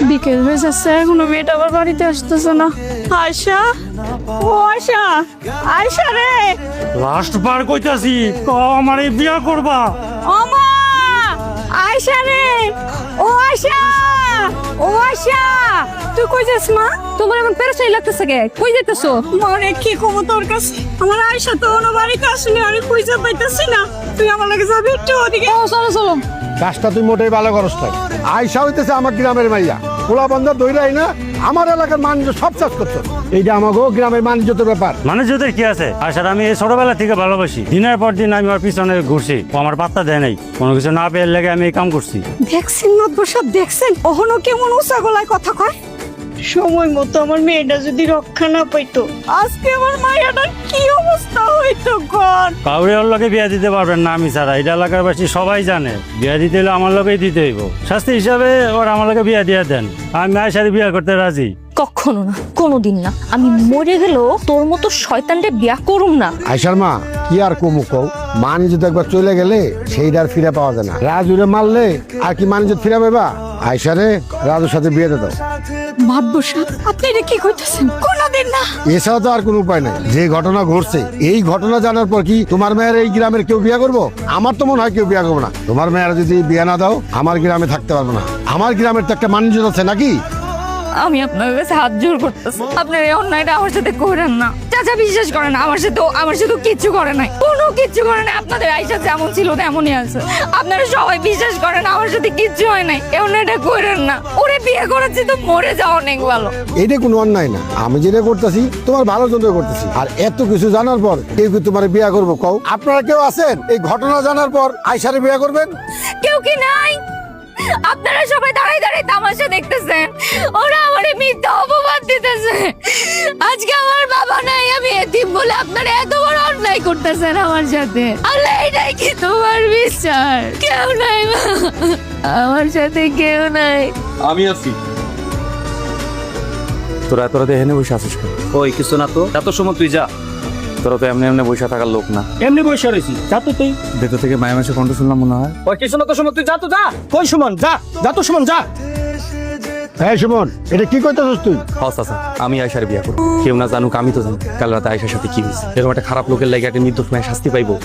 বিকেল হয়ে যাচ্ছে এখনো মেয়েটা আবার বাড়িতে আসতেছে না। আয়শা, ও আয়শা, আয়শা রে। লাস্ট বার কইতাছি আমার এই বিয়া করবা। ও মা, আয়শা রে, ও আয়শা, ও আয়শা, তুই কই যাস মা? তোমার এমন পেরেছাই লাগতেছে কে? কই যাইতেছো? মানে কি কমো তোর কাছে? আমার আয়শা তো ওর বাড়িতে আসলে আমি খুঁজে পাইতাছি না। তুই আমার লাগে যাবি একটু ওদিকে? ও চলো চলো। কাজটা তুই মোটেই ভালো করস না। আয়সা হইতেছে আমার গ্রামের মাইয়া, পোলা বন্ধা দইরাই না আমার এলাকার মানুষ সব চাষ করছো। এইটা আমাকে গ্রামের মানুষের ব্যাপার। মানুষদের কি আছে? আসার আমি এই ছোটবেলা থেকে ভালোবাসি, দিনের পর দিন আমি ওর পিছনে ঘুরছি, ও আমার পাত্তা দেয় নাই। কোনো কিছু না পেয়ে লেগে আমি এই কাম করছি। দেখছেন মাতবর সাহেব, দেখছেন ওহনো কেমন উঁচা গলায় কথা কয়। সময় মতো আমার মেয়েটা যদি রক্ষা না পাইতো, আজকে আমার মায়াটার কি অবস্থা হইতো ঘর। কাউরে ওর লোকে বিয়া দিতে পারবেন না আমি ছাড়া, এটা এলাকার বাসী সবাই জানে। বিয়া দিতে হলে আমার লোকেই দিতে হইব। শাস্তি হিসাবে ওর আমার লোকে বিয়া দিয়ে দেন, আমি মায়ের সাথে বিয়া করতে রাজি। কখনো না, কোনোদিন না। আমি মরে গেলেও তোর মতো শয়তানরে বিয়া করুম না। আয়সার মা কি আর কমু কও, মানুষ যদি একবার চলে গেলে সেইটা আর ফিরে পাওয়া যায় না। রাজুরে মারলে আর কি মানুষ ফিরে পাইবা? আয়সারে রাজুর সাথে বিয়ে দাও। মাতবর সাহেব, আপনি এটা কি করতেছেন? কোনদিন না। এছাড়া তো আর কোনো উপায় নাই। যে ঘটনা ঘটছে, এই ঘটনা জানার পর কি তোমার মেয়ের এই গ্রামের কেউ বিয়ে করবো? আমার তো মনে হয় কেউ বিয়ে করবো না। তোমার মেয়ের যদি বিয়ে না দাও আমার গ্রামে থাকতে পারবো না। আমার গ্রামের তো একটা মানুষ আছে নাকি? আমি আপনার কাছে হাত জোর করতেছি, আপনার এই অন্যায়টা আমার সাথে করেন না। চাচা বিশ্বাস করেন আমার সাথে কিচ্ছু করে নাই, কোনো কিচ্ছু করে নাই। আপনাদের আইসা যেমন ছিল তেমনই আছে। আপনারা সবাই বিশ্বাস করেন আমার সাথে কিচ্ছু হয় নাই। এই অন্যায়টা করেন না। ওরে বিয়ে করেছি তো মরে যাওয়া অনেক ভালো। এইটা কোনো অন্যায় না। আমি যেটা করতেছি তোমার ভালোর জন্য করতেছি। আর এত কিছু জানার পর কেউ কি তোমার বিয়ে করবো কও? আপনারা কেউ আছেন এই ঘটনা জানার পর আয়সারে বিয়ে করবেন? কেউ কি নাই? আপনারা সবাই দাঁড়াই দাঁড়াই তামাশা দেখতেছেন। ওরা আমারে মিথ্যা অপবাদ দিতেছে। আজকে আমার বাবা নাই, আমি এতিম বলে আপনারা এত বড় অন্যায় করতেছেন আমার সাথে। আল্লাহ, এটাই কি তোমার বিচার? কেউ নাই মা, আমার সাথে কেউ নাই। আমি আছি। তোরা এত রাতে এখানে বসে আছিস কেন? ওই কিছু না তো, এত সময় তুই যা। তোরা তো এমনি এমনি বসে থাকার লোক না। এমনি বসে রয়েছি, যা তো তুই। ভেতর থেকে মায়া মাসে কণ্ঠ শুনলাম মনে হয়। ওই কিছু না তো সময় তুই যা তো যা। কই সুমন, যা যা তো সুমন যা। হ্যাঁ সুমন, এটা কি করতেছিস তুই? হস আচ্ছা, আমি আয়সার বিয়া করবো। কেউ না জানুক, আমি তো জানি কাল রাতে আয়সার সাথে কি হয়েছে। এরকম একটা খারাপ লোকের লাগে একটা নির্দোষ মেয়ে শাস্তি পাইবো,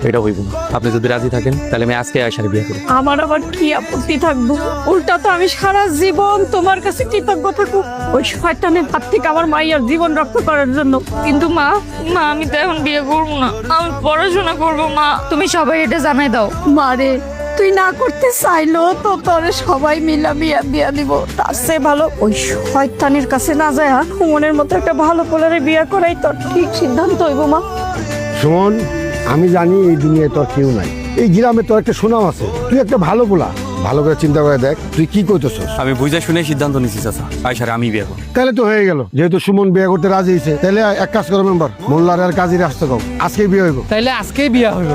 এটা হইব না। আপনি যদি রাজি থাকেন তাহলে আমি আজকে আয়সার বিয়া করবো। আমার আবার কি আপত্তি থাকবো? উল্টা তো আমি সারা জীবন তোমার কাছে কৃতজ্ঞ থাকবো ওই শয়তানের হাত থেকে আমার মাইয়ার জীবন রক্ষা করার জন্য। কিন্তু মা, আমি তো এখন বিয়ে করবো না, আমি পড়াশোনা করবো। মা, তুমি সবাই এটা জানাই দাও। মারে, তুই না করতে চাইলো তো তোরে সবাই মিলা বিয়া দিয়া দিব। তার চেয়ে ভালো ওই শয়তানের কাছে না যায় সুমনের মতো একটা ভালো পোলারে বিয়া করাই তোর ঠিক সিদ্ধান্ত হইব মা। সুমন, আমি জানি এই দুনিয়ায় তোর কেউ নাই। এই গ্রামে তোর একটা সুনাম আছে। তুই একটা ভালো পোলা, ভালো করে চিন্তা করে দেখ তুই কি করতেছস। আমি বুঝে শুনে সিদ্ধান্ত নিচ্ছি চাচা, আয়সারে আমি বিয়ে করবো। তাহলে তো হয়ে গেল। যেহেতু সুমন বিয়ে করতে রাজি হয়েছে, তাহলে এক কাজ করো মেম্বার, মোল্লার আর কাজী রাস্তা কম, আজকে বিয়ে হইব। তাইলে আজকেই বিয়া হইব।